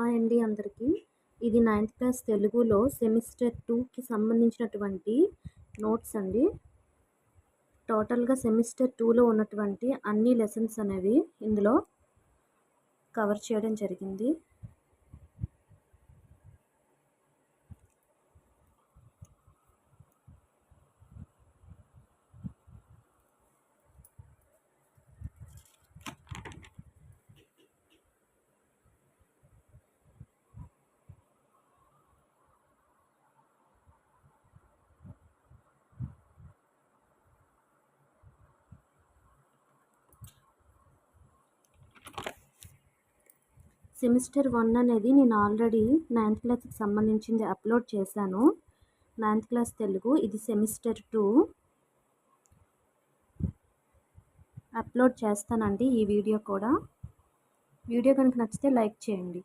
Hi అండి అందరికీ. ఇది 9th క్లాస్ తెలుగులో సెమిస్టర్ 2కి సంబంధించినటువంటి నోట్స్ అండి. టోటల్‌గా సెమిస్టర్ 2లో ఉన్నటువంటి అన్ని లెసన్స్ అనేవి ఇందులో కవర్ చేయడం జరిగింది. సెమిస్టర్ 1 అనేది నేను ఆల్రెడీ 9th క్లాస్‌కి సంబంధించింది అప్లోడ్ చేశాను. 9th class Telugu. ఇది సెమిస్టర్ 2 అప్లోడ్ చేస్తానండి ఈ వీడియో కూడా. వీడియో కనుక నచ్చితే లైక్ చేయండి.